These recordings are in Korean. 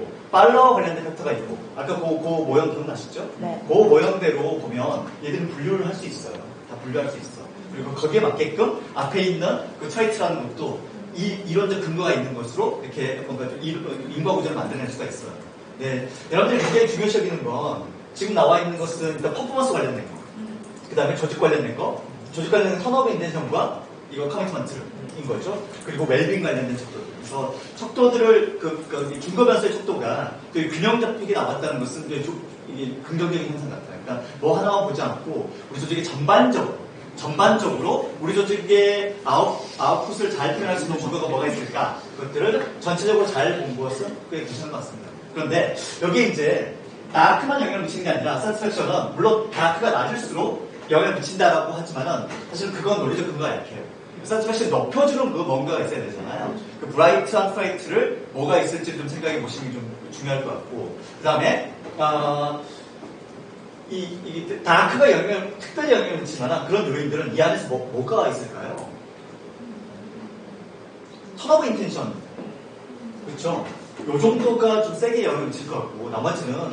있고, 팔로워 관련된 팩터가 있고, 아까 그 모형 기억나시죠? 네. 그 모형대로 보면 얘들은 분류를 할 수 있어요. 다 분류할 수 있어. 그리고 거기에 맞게끔 앞에 있는 그 트레이트라는 것도 이론적 근거가 있는 것으로 이렇게 뭔가 좀 인과 구조를 만들어낼 수가 있어요. 네. 여러분들이 굉장히 중요시 여기는 건 지금 나와 있는 것은 일단 퍼포먼스 관련된 거, 그 다음에 조직 관련된 거, 조직 관련된 선업 인텐션과 이거 커미트먼트인 거죠. 그리고 웰빙 관련된 척도들. 그래서 척도들을 증거 변수의 척도가 균형 잡히게 나왔다는 것은 이게 긍정적인 현상 같아요. 그러니까 뭐 하나만 보지 않고 우리 조직이 전반적으로 우리 조직의 아웃풋을 잘 표현할 수 있는 증거가 뭐가 있을까? 그것들을 전체적으로 잘 본 것은 꽤 괜찮은 것 같습니다. 그런데 여기에 이제 다크만 영향을 미치는 게 아니라 사티스팩션은 물론 다크가 낮을수록 영향을 미친다라고 하지만은 사실 그건 논리적 근거가 약해요. 사티스팩션을 높여주는 그 뭔가가 있어야 되잖아요. 그 브라이트한 프라이트를 뭐가 있을지 좀 생각해 보시는 게 좀 중요할 것 같고, 그 다음에 이 다크가 특별히 영향을 미치지만 그런 요인들은 이 안에서 뭐가 있을까요? 턴오버 인텐션, 그렇죠? 요 정도가 좀 세게 영향을 미칠 것 같고, 나머지는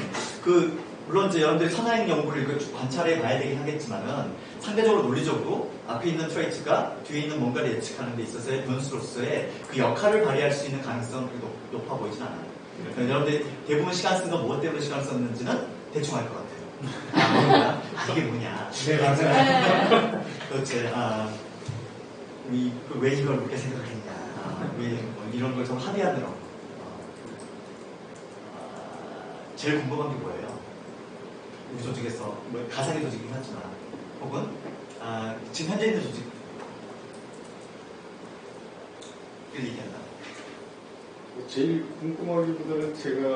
물론 이제 여러분들이 선행 연구를 관찰해 봐야 되긴 하겠지만은 상대적으로 논리적으로 앞에 있는 트레이트가 뒤에 있는 뭔가를 예측하는 데 있어서의 변수로서의 그 역할을 발휘할 수 있는 가능성이 높아 보이진 않아요. 그러니까 여러분들이 대부분 시간 쓴 건 무엇 때문에 시간을 썼는지는 대충 알 것 같아요. 이게 뭐냐? 네, 맞아요. 그렇지. 왜 이걸 그렇게 생각했냐? 왜 이런 걸 좀 합의하느라고. 제일 궁금한 게 뭐예요? 우리 조직에서 가상의 조직이긴 하지만 혹은 지금 현재 있는 조직을 얘기한다. 제일 궁금하기보다는 제가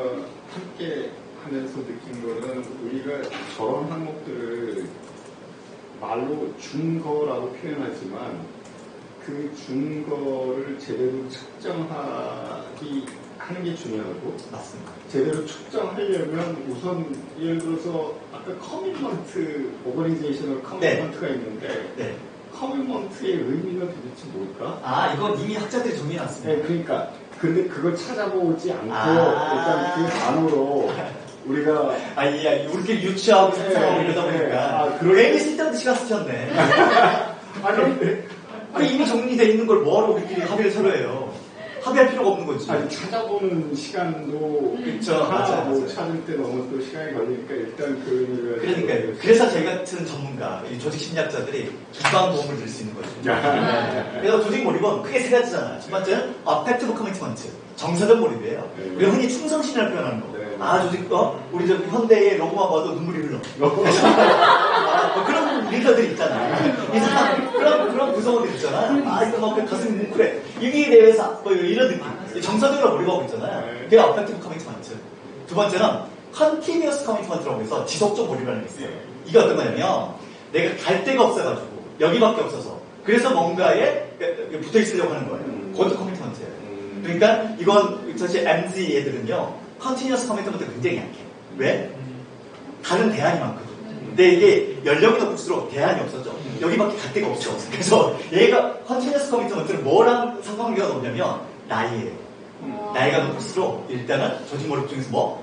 함께 하면서 느낀 거는 우리가 저런 항목들을 말로 준거라고 표현하지만 그 준거를 제대로 측정하는 게 중요하고, 맞습니다. 제대로 측정하려면 우선 예를 들어서 아까 커미먼트, 오거니제이셔널 커미먼트가 있는데 네. 커미먼트의 의미는 도대체 뭘까? 이건 이미 학자들이 정리해놨습니다. 네, 그러니까 근데 그걸 찾아보지 않고 일단 그 단어로 우리가 우리끼리 유추하고 상상하고 이러다 보니까 괜히 쓸데없는 시간 쓰셨네. 이미 정리되어 있는 걸 뭐하러 우리끼리 합의를 서로 해요. 합의할 필요가 없는 거지. 찾아보는 시간도 그쵸, 하나 맞아요. 찾을 때 너무 또 시간이 걸리니까 일단 그 의미가. 그러니까요. 그래서 저희 같은 전문가, 조직 심리학자들이 기반 도움을 드릴 수 있는 거죠. 그래서 조직 몰입은 크게 세 가지잖아요. 첫 번째는 어펙티브 커미트먼트, 정서적 몰입이에요. 우리가 흔히 충성심이라고 표현하는 거. 조직 우리 현대의 로고만 봐도 눈물이 흘러. 그런 리더들이 있잖아요. 이 사람 그런 구성원들 있잖아요. 이거 막 가슴이 뭉클해. 여기에 대해서 이런 느낌. 정서적으로 몰입하고 있잖아요. 그게 어펙티브 커미트먼트. 두 번째는 컨티니어스 커미트먼트라고 해서 지속적 몰입이라는 게 있어요. 이게 어떤 거냐면 내가 갈 데가 없어가지고 여기밖에 없어서 그래서 뭔가에 붙어 있으려고 하는 거예요. 그것도 커미트먼트예요. 그러니까 이건 사실 MZ 애들은요 컨티니어스 커미트먼트가 굉장히 약해. 왜? 다른 대안이 많거든. 근데 이게 연령이 높을수록 대안이 없어져. 여기밖에 갈 데가 없어. 그래서 얘가 컨티니어스 커미트먼트는 뭐랑 상관관계가 높냐면 나이예요. 나이가 높을수록 일단은 조직 몰입 중에서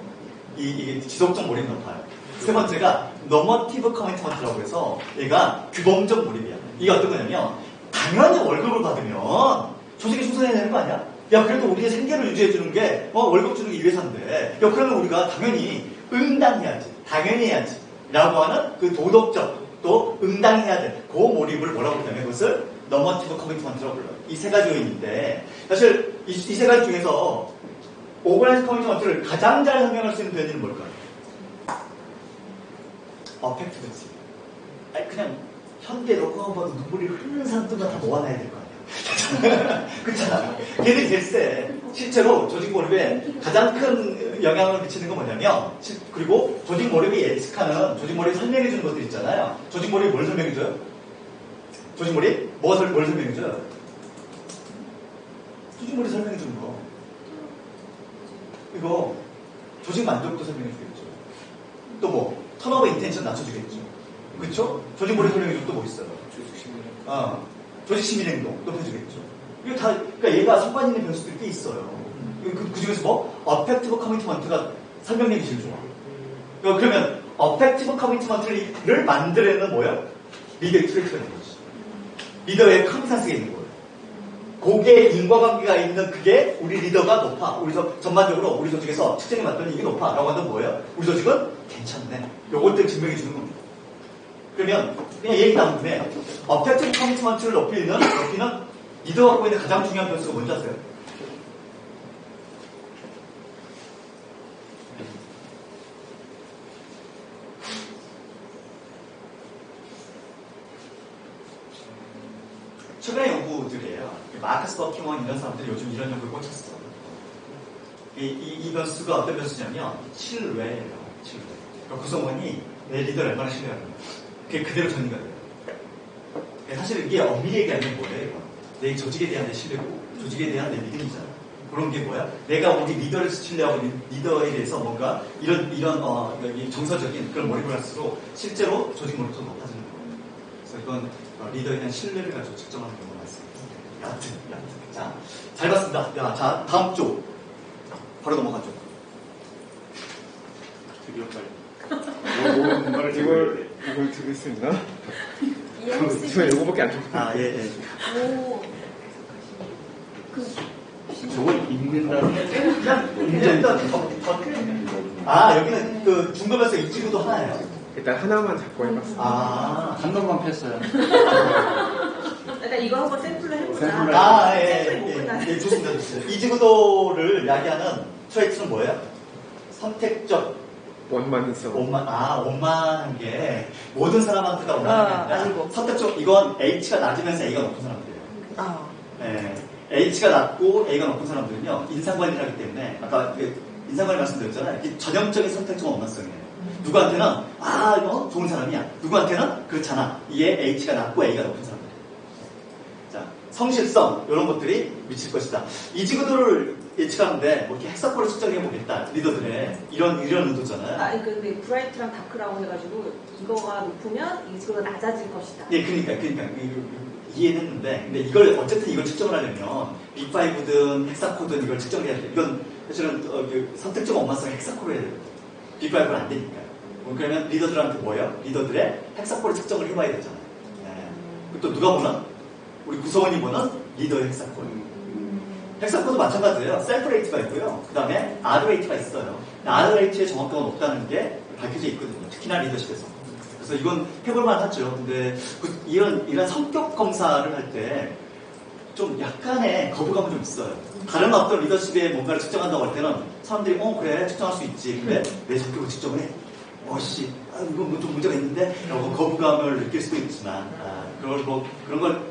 이게 지속적 몰입이 높아요. 세 번째가 너머티브 커미트먼트라고 해서 얘가 규범적 몰입이야. 이게 어떤 거냐면 당연히 월급을 받으면 조직에 충성해야 되는 거 아니야? 그래도 우리의 생계를 유지해주는 게 월급 주는 게 이 회사인데 그러면 우리가 당연히 응당해야지. 당연히 해야지. 라고 하는 그 도덕적 또 응당해야 될 그 몰입을 뭐라고 그러냐면 그것을 너머티브 커미트먼트라고 불러요. 이 세 가지 요인인데 사실 이 세 가지 중에서 오버라이즈 커미트먼트를 가장 잘 설명할 수 있는 표현은 뭘까요? 어펙티브지. 그냥 현대 로고만 봐도 눈물이 흐르는 사람들만 다 모아놔야 될 거 아니야. 그렇잖아. 걔들이 됐을 때 실제로 조직 몰입에 가장 큰 영향을 미치는 건 뭐냐면 그리고 조직 몰입이 예측하는 조직 몰입 설명해주는 것들 있잖아요. 조직 몰입 뭘 설명해줘요? 조직 몰입? 뭘 설명해줘요? 조직 몰입 설명해주는 거. 이거 조직 만족도 설명해주겠죠. 또 턴오버 인텐션 낮춰주겠죠. 그렇죠? 조직 몰입 설명해주면 또 뭐 있어요? 조직 시민 행동 높여주겠죠. 이거 다 그러니까 얘가 상관 있는 변수들이 꽤 있어요. 그 중에서 뭐? 어펙티브 커미트먼트가 설명력이 제일 좋아. 그러면 어펙티브 커미트먼트를 만들어내는 뭐예요? 리더의 트레이트가 있는 거지. 리더의 컴피턴스가 있는 거예요. 거기에 인과관계가 있는 그게 우리 리더가 높아. 우리 전반적으로 우리 조직에서 측정해 봤더니 이게 높아. 라고 하면 뭐예요? 우리 조직은 괜찮네. 요것들 증명해 주는 겁니다. 그러면 그냥 얘기 나온 김에 어펙티브 커미트먼트를 높이는 리더가 갖고 있는 가장 중요한 변수가 뭔지 아세요? 최근의 연구들이에요. 마커스 버킹원 이런 사람들이 요즘 이런 연구에 꽂혔어. 이 변수가 어떤 변수냐면 신뢰예요. 신뢰. 그러니까 구성원이 내 리더를 얼마나 신뢰하는가. 그게 그대로 전이가 돼요. 사실 이게 엄밀히 얘기하면 뭐예요? 내 조직에 대한 내 신뢰고 조직에 대한 내 믿음이잖아. 그런 게 뭐야? 내가 우리 리더를 신뢰하고 리더에 대해서 뭔가 이런 정서적인 그런 몰입을 할수록 실제로 조직 몰입도 높아지는 거예요. 그래서 이건 리더에 대한 신뢰를 가지고 측정하는 경우가 있습니다. 얕은. 자, 잘 봤습니다. 자, 다음 쪽. 바로 넘어가죠. 드디어 빨리. 공부를 이걸 들을 수 있나? 지금 이거밖에 안 줬어. 예. 오. 저걸 읽는다는 여기는 그 중급에서 이지구도 하나예요. 일단 하나만 잡고 해봤어. 한 놈만 폈어요. 일단 이거 한번 샘플로 해보자. 예, 좋습니다. 이지구도를 야기하는 트레이트는 뭐예요? 선택적 원만성. 원만한 게 모든 사람한테가 원만한 게 아니라 선택적, 이건 H가 낮으면서 A가 높은 사람들이에요. H가 낮고 A가 높은 사람들은요, 인상관리를 하기 때문에, 아까 인상관리 말씀드렸잖아요. 이게 전형적인 선택적 원만성이에요. 누구한테는, 이거 좋은 사람이야. 누구한테는, 그렇잖아. 이게 H가 낮고 A가 높은 사람들이에요. 자, 성실성, 이런 것들이 미칠 것이다. 이 지구도를 예측하는데, 뭐 이렇게 헥사코를 측정해보겠다. 리더들의 이런 의도잖아요. 근데 브라이트랑 다크라고 해가지고, 이거가 높으면 이 지구가 낮아질 것이다. 예, 그러니까. 이해는 했는데, 근데 이걸 측정을 하려면, B5든 헥사코든 이걸 측정해야 돼요. 이건 사실은 선택적 원만성 헥사코로 해야 돼요. B5는 안 되니까요. 그러면 리더들한테 뭐예요? 리더들의 헥사코를 측정을 해봐야 되잖아요. 또 누가 보나? 우리 구성원이 보는 리더의 헥사코. 헥사코도 마찬가지예요. 셀프 레이트가 있고요. 그 다음에 R 레이트가 있어요. R 레이트의 정확도가 높다는 게 밝혀져 있거든요. 특히나 리더십에서. 그래서 이건 해볼만 하죠. 근데 이런 성격 검사를 할 때 좀 약간의 거부감은 좀 있어요. 다른 어떤 리더십에 뭔가를 측정한다고 할 때는 사람들이 그래 측정할 수 있지. 근데 내 성격을 측정을 해. 이건 좀 문제가 있는데 라고 거부감을 느낄 수도 있지만 그런 걸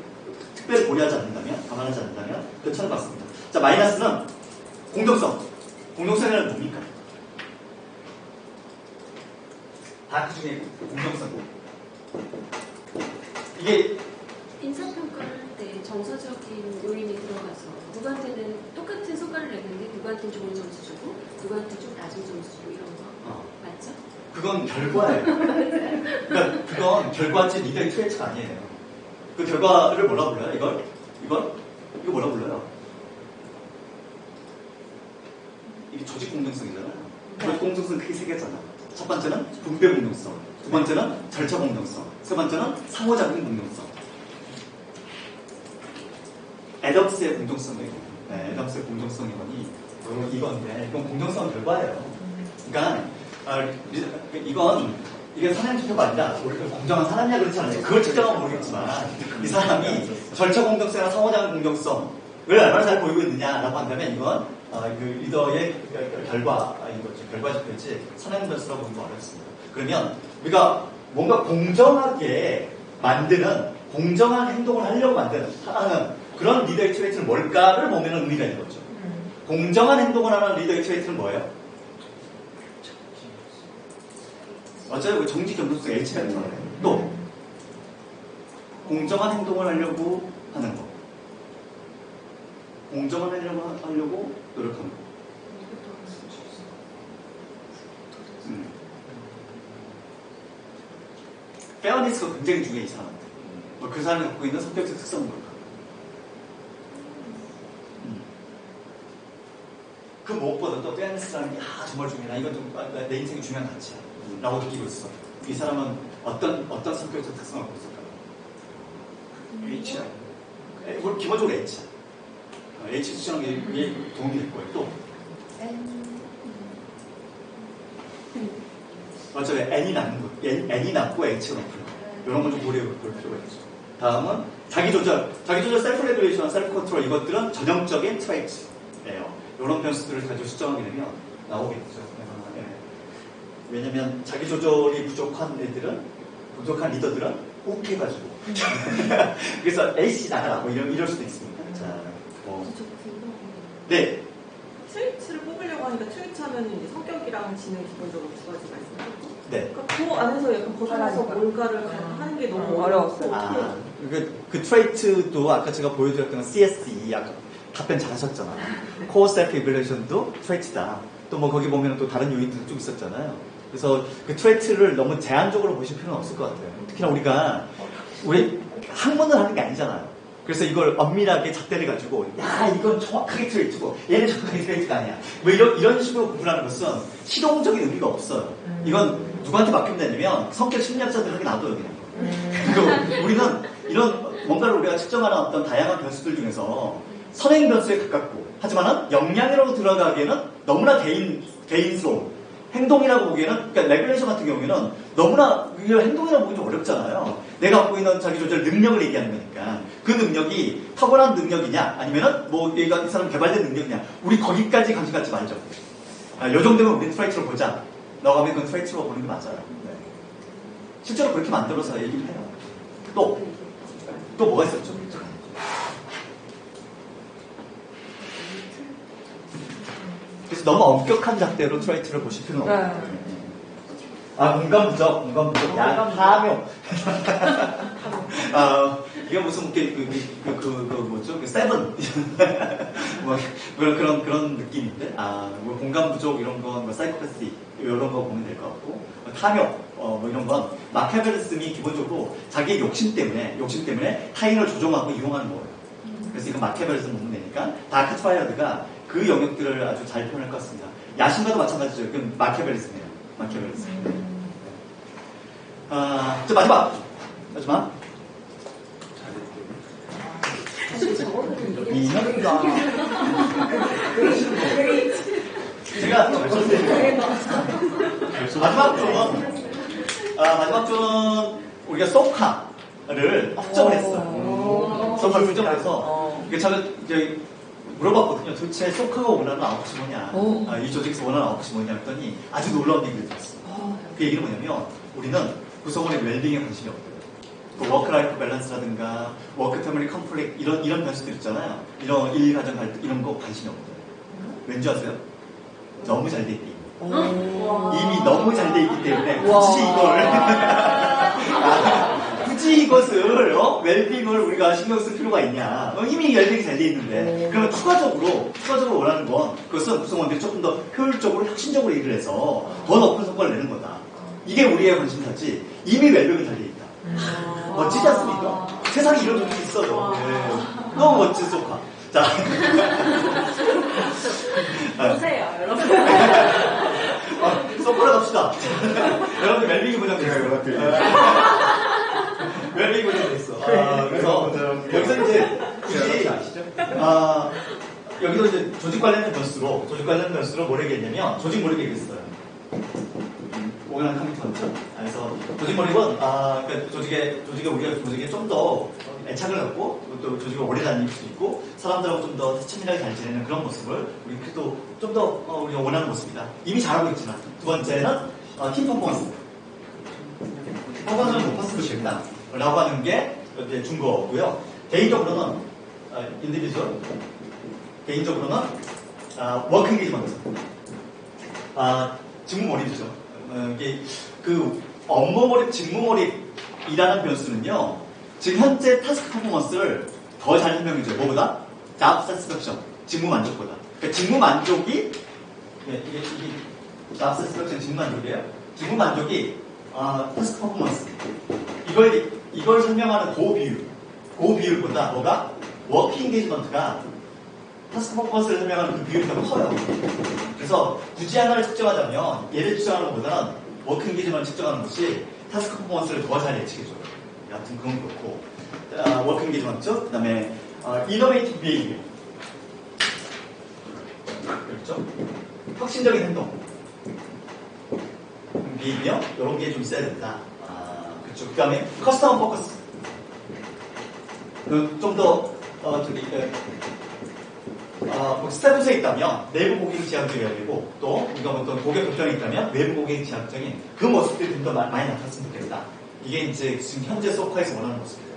특별히 고려하지 않는다면, 감안하지 않는다면 괜찮은 것 같습니다. 자, 마이너스는 공정성. 공정성이란 뭡니까? 다크 중에 공정성. 이게 인사평가를 할 때 정서적인 요인이 들어가서 누구한테는 똑같은 성과를 냈는데 누구한테는 좋은 점수 주고 누구한테 좀 낮은 점수 주고 이런 거 맞죠? 그건 결과예요. 그러니까 그건 결과지 리더의 트레이트가 아니에요. 그 결과를 뭐라 불러요? 이거 뭐라 불러요? 이게 조직 공정성이잖아요. 조직 공정성 크게 세 개잖아. 첫 번째는 분배 공정성, 두 번째는 절차 공정성, 세 번째는 상호작용 공정성. 애덤스의 공정성이거든요. 애덤스의 공정성이거니 이건데 이건 공정성 결과예요. 그러니까 이게 사람의 투표가 아니라 우리가 공정한 사람이야 그렇지 않아요. 그걸 측정하면 모르겠지만 이 사람이 절차 공정성이나 상호작용 공정성을 얼마나 잘 보이고 있느냐라고 한다면 이건 그 리더의 결과인 거죠. 결과지표지 선행 변수라고 보는 거 어렵습니다. 그러면 우리가 뭔가 공정하게 만드는 공정한 행동을 하려고 하는 그런 리더의 트레이트는 뭘까를 보면 의미가 있는 거죠. 공정한 행동을 하는 리더의 트레이트는 뭐예요? 맞아요. 정직, 겸손성, H가 있잖아요. 또 공정한 행동을 하려고 하는 거. 공정한 하려고 노력하는 거. 페어니스가 굉장히 중요해, 이 사람한테. 그 사람이 갖고 있는 성격적 특성은 뭘까? 스트레스라는 게 정말 중요해. 이건 좀 내 인생의 중요한 가치야. 라고 느끼고 있어. 이 사람은 어떤 성격적 특성을 갖고 있을까요? H야. 기본적으로 H야. H 수정한 게 도움이 될 거예요. 또. 맞죠? N이 남고 H가 높고요. 이런 건 좀 고려해 볼 필요가 있죠. 다음은 자기조절, 셀프 레귤레이션, 셀프 컨트롤 이것들은 전형적인 트레이트예요. 이런 변수들을 가지고 수정하게 되면 나오겠죠. 왜냐면 자기조절이 부족한 리더들은 욱해가지고 그래서 H 나가라 뭐 이럴 수도 있습니다. 자, 네. 트위치를 뽑으려고 하니까 트위치 하면 이제 성격이랑 지능 기본적으로 두 가지 말씀하셨고 네. 그러니까 그 안에서 약간 벗어나서 뭔가를 하는 게 너무 어려웠어요. 그 트레이트도 아까 제가 보여드렸던 CSE 아까 답변 잘하셨잖아요. 코어 셀프 이블레이션도 트레이트다. 또 뭐 거기 보면 또 다른 요인들도 좀 있었잖아요. 그래서 그 트레이트를 너무 제한적으로 보실 필요는 없을 것 같아요. 특히나 우리 학문을 하는 게 아니잖아요. 그래서 이걸 엄밀하게 잣대를 가지고 이건 정확하게 트레이트고 얘는 정확하게 트레이트가 아니야. 뭐 이런 식으로 구분하는 것은 실용적인 의미가 없어요. 이건 누구한테 맡기면 되냐면 성격 심리학자들에게 놔둬요 그냥. 그리고 우리는 이런 뭔가를 우리가 측정하는 어떤 다양한 변수들 중에서 선행 변수에 가깝고 하지만은 역량이라고 들어가기에는 너무나 개인스러운 행동이라고 보기에는, 그러니까 레귤레이션 같은 경우에는 너무나 이걸 행동이라고 보기 좀 어렵잖아요. 내가 갖고 있는 자기조절 능력을 얘기하는 거니까 그 능력이 탁월한 능력이냐 아니면은 뭐 얘가 이 사람 개발된 능력이냐 우리 거기까지 관심 갖지 말죠. 요 정도면 우리 트레이트로 보자. 너가 하면 그건 트레이트로 보는 게 맞아요. 네. 실제로 그렇게 만들어서 얘기를 해요. 또 뭐가 있었죠? 그래서 너무 엄격한 잣대로 트레이트를 보실 필요는 없어요. 공감 부족, 파묘. 이게 무슨 뭐죠? 세븐. 뭐, 그런 느낌인데, 뭐, 공감 부족 이런 건, 뭐, 사이코패시 이런 거 보면 될 것 같고, 탐욕, 뭐 이런 건, 마키아벨리즘이 기본적으로 자기의 욕심 때문에 타인을 조종하고 이용하는 거예요. 그래서 이거 마키아벨리즘 보면 되니까, 다크 트라이어드가 그 영역들을 아주 잘 표현할 것 같습니다. 야심과도 마찬가지죠. 그건 마키아벨리즘이에요. 마키아벨리즘. 자, 마지막. 미녀가. 제가 잘 썼어요. 마지막 쪽은 우리가 소카를 확정을 했어요. 소카를 확정을 해서 이게 제가 물어봤거든요. 도대체 소카가 원하는 아웃풋이 뭐냐? 이 조직에서 원하는 아웃풋이 뭐냐 했더니 아주 놀라운 얘기를 들었어요. 그 얘기는 뭐냐면 우리는 구성원의 웰빙에 관심이 없대요. 워크라이프 밸런스라든가 워크 패밀리 컨플릭트 이런 변수들 있잖아요. 이런 일가정 갈등 이런 거 관심이 없대요. 왠지 아세요? 너무 잘 돼 있기. 이미 너무 잘 돼 있기 때문에 굳이 이것을 웰빙을 우리가 신경 쓸 필요가 있냐? 이미 웰빙이 잘 돼 있는데 그러면 추가적으로 원하는 건 그것은 구성원들이 조금 더 효율적으로 혁신적으로 일을 해서 더 높은 성과를 내는 거다. 이게 우리의 관심사지. 이미 웰빙은 잘 돼 있다. 멋지지 않습니까? 세상에 이런 분들이 있어요. 네. 너무 멋진 소카. 자. 보세요, 여러분. 소카로 갑시다. 여러분 웰빙이 보장됐어요. 웰빙이 보장됐어. 그래서 여기서 이제 여기서 이제 조직 관련된 변수로 뭘 얘기했냐면 조직 몰입 얘기했어요. 오그란 커뮤니티 맞죠? 그래서 조직 몰입은 그러니까 우리가 좀 더 애착을 갖고 또 조직을 오래 다닐 수 있고 사람들하고 좀 더 친밀하게 잘 지내는 그런 모습을 우리도 좀 더 우리가 원하는 모습이다. 이미 잘하고 있지만 두 번째는 팀 퍼포먼스. 퍼포먼스를 높았으면 좋겠다라고 하는 게 이제 중거고요. 개인적으로는 워크 인게이지먼트. 직무 몰입이죠. 이게 그 업무 몰입, 직무 몰입이라는 변수는요. 지금 현재 타스크 퍼포먼스를 더 잘 설명해줘요. 뭐보다? 잡 사티스팩션, 직무 만족보다. 그러니까 직무 만족이 이게 잡 사티스팩션 직무 만족이에요. 직무 만족이 타스크 퍼포먼스. 이걸 설명하는 고비율보다 뭐가 워킹 인게이지먼트가 타스크 퍼포먼스를 설명하는 그 비율이 더 커요. 그래서 굳이 하나를 측정하자면 얘를 측정하는 것보다는 워크 인게이지먼트를 측정하는 것이 타스크 퍼포먼스를 더 잘 예측해줘요. 여하튼 그건 그렇고 워크 인게이지먼트, 그 다음에 이노베이티브 비헤이비어, 그렇죠? 혁신적인 행동, 비헤이비어 이런 게 좀 있어야 된다. 그렇죠. 그 다음에 커스텀 포커스, 좀 더 스테이터스에 있다면 내부 고객 지향적이 열리고 또 우리가 어떤 고객 결정이 있다면 외부 고객 지향적인 그 모습들이 좀 더 많이 나타났으면 좋겠다. 이게 이제 지금 현재 소카에서 원하는 모습이에요.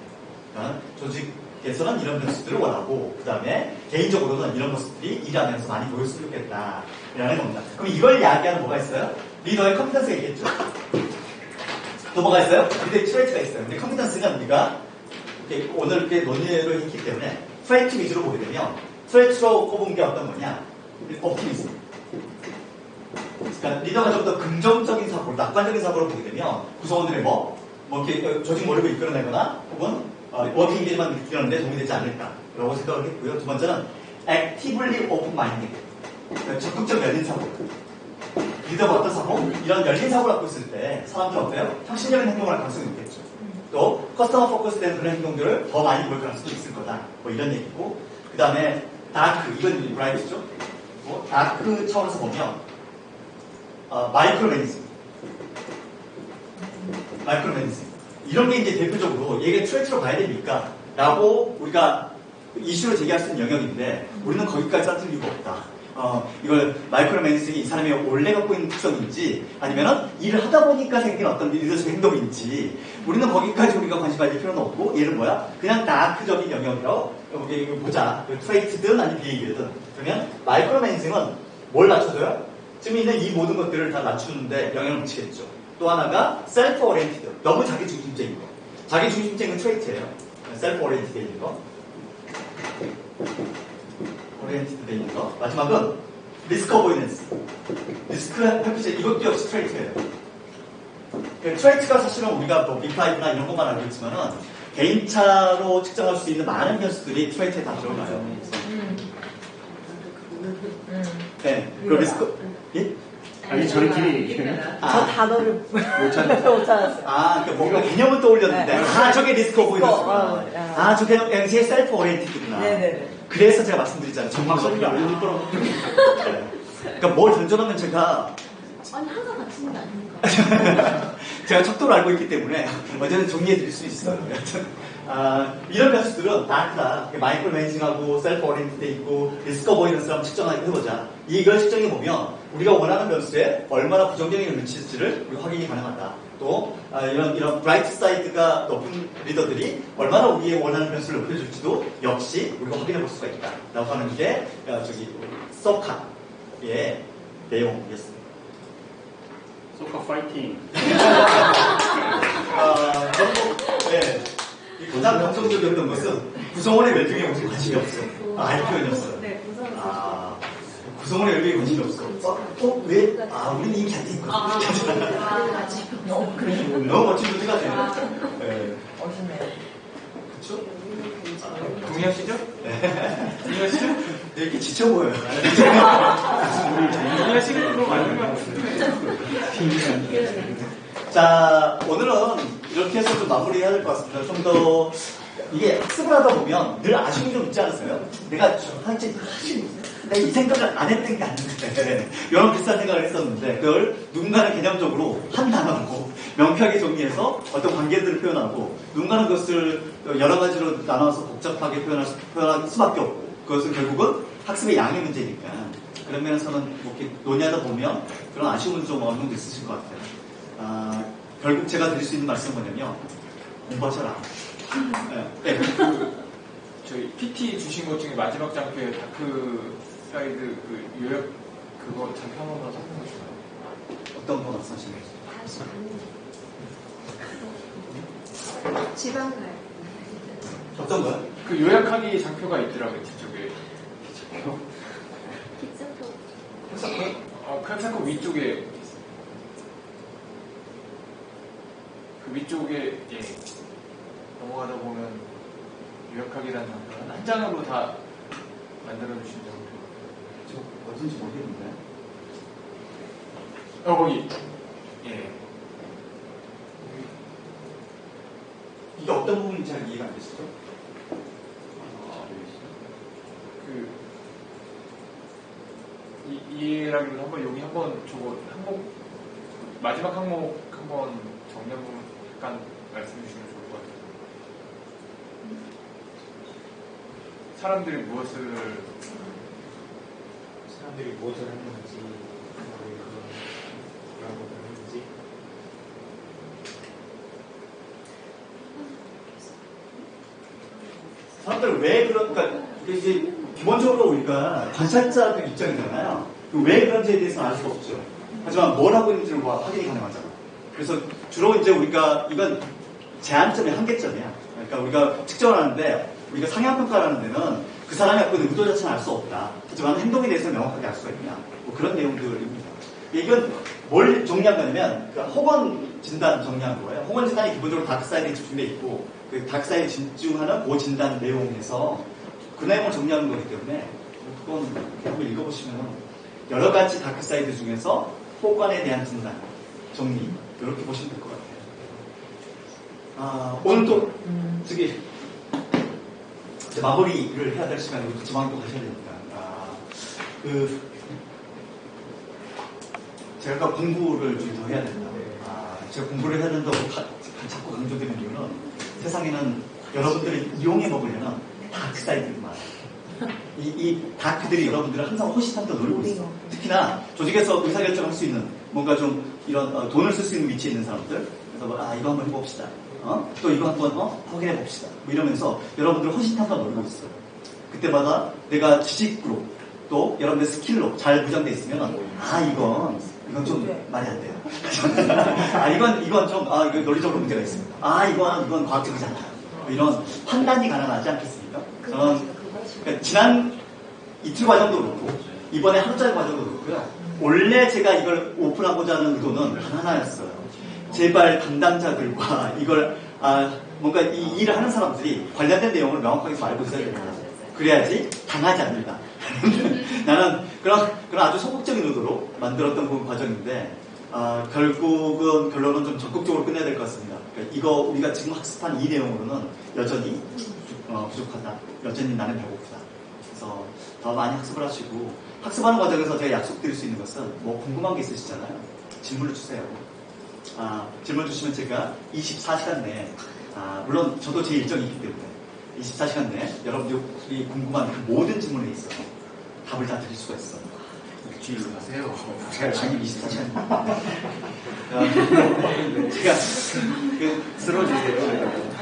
그러니까 조직에서는 이런 모습들을 원하고 그 다음에 개인적으로는 이런 모습들이 일하면서 많이 보였으면 좋겠다. 이라는 겁니다. 그럼 이걸 이야기하는 뭐가 있어요? 리더의 컴피턴스가 있겠죠. 또 뭐가 있어요? 리더의 트레이트가 있어요. 근데 컴피턴스는 우리가 오늘 이렇게 논의를 했기 때문에 트레이트 위주로 보게 되면 트레이트로 꼽은 게 어떤 거냐? 옵티미즘. 그러니까 리더가 좀 더 긍정적인 사고, 낙관적인 사고를 보게 되면 구성원들의 이렇게 조직 모습을 이끌어내거나 혹은 워킹 인게이지만 이끌어내는데 도움이 되지 않을까라고 생각을 했고요. 두 번째는 actively open minded. 그러니까 적극적 열린 사고. 리더가 어떤 사고? 이런 열린 사고를 갖고 있을 때 사람들은 어때요? 혁신적인 행동을 할 가능성이 있겠죠. 또 커스터머 포커스된 그런 행동들을 더 많이 볼 가능성도 있을 거다. 이런 얘기고. 그 다음에 다크, 이건 브라이트죠. 다크 차원에서 보면 마이크로 매니징 이런 게 이제 대표적으로 얘가 트레이트로 봐야 됩니까? 라고 우리가 이슈로 제기할 수 있는 영역인데 우리는 거기까지 따질 이유가 없다. 이걸 마이크로 매니징이 이 사람이 원래 갖고 있는 특성인지 아니면은 일을 하다 보니까 생긴 어떤 리더식 행동인지 우리는 거기까지 우리가 관심 가질 필요는 없고 얘는 뭐야? 그냥 다크적인 영역이라고 보자. 트레이트든 아니면 비헤이비어든. 그러면 마이크로 매니징은 뭘 낮춰줘요? 지금 있는 이 모든 것들을 다 낮추는데 영향을 미치겠죠. 또 하나가 셀프 오리엔티드. 너무 자기 중심적인 거. 자기 중심적인 트레이트예요. 셀프 오리엔티드 있는 거. 오리엔티드 돼 있는 거. 마지막은 리스크 어보이던스. 리스크 회피제. 이것도 역시 트레이트예요. 트레이트가 사실은 우리가 빅5나 이런 것만 알고 있지만은 개인차로 측정할 수 있는 많은 변수들이 트레이트에 다 들어가요. 네. 그 리스크. 예? 아니 저희끼리 얘기해요? 저 단어를 못 찾았어요. 못 찾았어요. 그러니까 뭔가 개념은 떠올렸는데, 네. 저게 리스크 어보이던스구나. 저 개념, MC의 셀프 오리엔티드구나. 네네네. 그래서 제가 말씀드리잖아요. 정방석이가 일부러. 그러니까 뭘 던져놓으면 제가 아니 항상 같은 게 아닙니까? 제가 척도를 알고 있기 때문에 언제든 정리해 드릴 수 있어요. 여튼 이런 변수들은 다크다. 마이크로 매니징하고 셀프 오리엔티드 있고 리스크 어보이던스를 측정하게 해보자. 이걸 측정해 보면 우리가 원하는 변수에 얼마나 부정적인 영향을 미칠지를 우리가 확인이 가능하다. 또 이런 브라이트 사이드가 높은 리더들이 얼마나 우리의 원하는 변수를 높여줄지도 역시 우리가 확인해 볼 수가 있다. 라고 하는 게 소카의 내용이었습니다. 소카 파이팅. 네. 가장 감성적이었던 것은 구성원의 웰빙에 우리 관심이 없어. 알 표현이었어요. 네, 구성원. 구성원의 웰빙에 관심이 없어. 왜? 우리는 이미 잘 돼 있거든. 너무 그래. 너무 멋진 분위기가 돼요. 네. 멋있네요. 그쵸? 동의하시죠? 네. 동의하시죠? 이렇게 지쳐 보여요. 동의하시는 거 맞는 것 같은데. 자, 오늘은 이렇게 해서 좀 마무리해야 될 것 같습니다. 좀 더, 이게 학습을 하다 보면 늘 아쉬움이 좀 있지 않으세요? 내가 이 생각을 안 했던 게 아닌데, 이런 비슷한 생각을 했었는데, 그걸 누군가는 개념적으로 한 단어로 명쾌하게 정리해서 어떤 관계들을 표현하고, 누군가는 그것을 여러 가지로 나눠서 복잡하게 표현할 수밖에 없고, 그것은 결국은 학습의 양의 문제니까. 그런 면에서는 이렇게 논의하다 보면 그런 아쉬움은 좀 어느 정도 있으실 것 같아요. 결국 제가 드릴 수 있는 말씀은 뭐냐면, 공부하셔라. 네. 저희 PT 주신 것 중에 마지막 장표에 다크 사이드 그 요약 그거 장표 한 번만 설명해 주나요? 어떤 거 말씀하시는 거죠? 지방 가요. 어떤 거요? 그 요약하기 장표가 있더라고요 뒤쪽에. kit사포. 캡사코 위쪽에 있어요. 그 위쪽에 넘어가다 보면 요약하기라는 장표가 한 장으로 다 만들어주시면 좋을 저 어딘지 모르겠는데. 것 같아요. 거기. 예. 이게 어떤 부분인지 잘 이해가 안 되시죠? 이해라기로 한번 여기 한번 저거 항목 마지막 항목 한번 정리한 부분 잠깐 말씀해 주시면 좋을 것 같아요. 사람들이 무엇을 했는지, 뭐라고 했는지. 사람들 왜 그러니까 이제 기본적으로 우리가 관찰자 그 입장이잖아요. 왜 그런지에 대해서는 알 수가 없죠. 하지만 뭘 하고 있는지는 확인이 가능하잖아. 그래서 주로 이제 우리가 이건 제한점이 한계점이야. 그러니까 우리가 측정을 하는데 우리가 상향평가를 하는 데는 그 사람이 갖고 있는 의도 자체는 알 수 없다. 하지만 행동에 대해서는 명확하게 알 수가 있냐. 뭐 그런 내용들입니다. 이건 뭘 정리한 거냐면 그러니까 혹은 진단 정리한 거예요. 혹은 진단이 기본적으로 다크사이드에 집중돼 있고 그 다크사이드에 집중하는 그 진단 내용에서 그 내용을 정리하는 거기 때문에 그건 한번 읽어보시면 여러 가지 다크사이드 중에서 호관에 대한 진단 정리 이렇게 보시면 될 것 같아요. 오늘 또 저기 이제 마무리를 해야 될 시간이고 또 지방도 가셔야 되니까 제가 공부를 좀 더 해야 된다. 제가 공부를 해야 된다고 자꾸 강조드리는 이유는 세상에는 여러분들이 이용해 먹으려면 다크사이드가 많아요. 이 다크들이 여러분들을 항상 호시탐탐 노리고 있어. 특히나 조직에서 의사결정할 수 있는 뭔가 좀 이런 돈을 쓸 수 있는 위치에 있는 사람들. 그래서 이거 한번 해봅시다. 또 이거 한번 확인해 봅시다. 뭐 이러면서 여러분들을 호시탐탐 노리고 있어요. 그때마다 내가 지식으로 또 여러분들 스킬로 잘 무장돼 있으면 이건 좀 말이 안 돼요. 이건 좀 이거 논리적으로 문제가 있습니다. 이건 과학적이지 않아요. 이런 판단이 가능하지 않겠습니까? 저는 그러니까 지난 이틀 과정도 그렇고 이번에 하루짜리 과정도 그렇고요. 원래 제가 이걸 오픈하고자 하는 의도는 단 하나였어요. 제발 담당자들과 이걸 뭔가 이 일을 하는 사람들이 관련된 내용을 명확하게 좀 알고 있어야 됩니다. 그래야지 당하지 않는다. 나는 그런 아주 소극적인 의도로 만들었던 그 과정인데 결국은 결론은 좀 적극적으로 끝내야 될 것 같습니다. 그러니까 이거 우리가 지금 학습한 이 내용으로는 여전히 부족하다. 여전히 나는 배고프다. 그래서 더 많이 학습을 하시고 학습하는 과정에서 제가 약속드릴 수 있는 것은 뭐 궁금한 게 있으시잖아요. 질문을 주세요. 질문 주시면 제가 24시간 내에 물론 저도 제 일정이 있기 때문에 24시간 내에 여러분들이 궁금한 그 모든 질문에 있어 답을 다 드릴 수가 있어요. 일주일로 하세요. 제가 24시간 제가 쓰러지세요.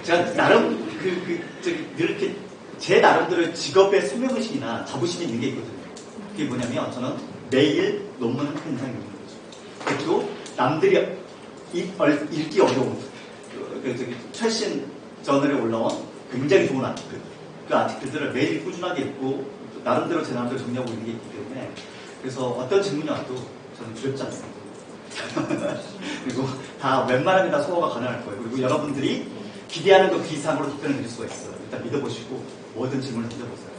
제가 나름 늘 이렇게 제 나름대로 직업의 소명의식이나 자부심이 있는 게 있거든요. 그게 뭐냐면 저는 매일 논문 한 편 이상 읽는 거죠. 그리고 남들이 읽기 어려운 최신 저널에 올라온 굉장히 좋은 아티클 그 아티클들을 매일 꾸준하게 읽고 나름대로 제 나름대로 정리하고 있는 게 있기 때문에 그래서 어떤 질문이 와도 저는 두렵지 않습니다. 그리고 다 웬만하면 다 소화가 가능할 거예요. 그리고 여러분들이 기대하는 것 그 이상으로 답변을 드릴 수가 있어요. 일단 믿어보시고 모든 질문을 던져보세요.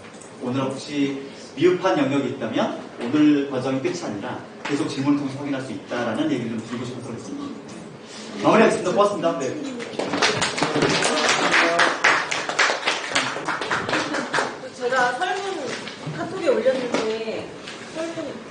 오늘 혹시 미흡한 영역이 있다면 오늘 과정이 끝이 아니라 계속 질문을 통해서 확인할 수 있다라는 얘기를 좀 드리고 싶어서 그랬습니다. 마무리하겠습니다. 고맙습니다. 네. 제가 설문 카톡에 올렸는데 설문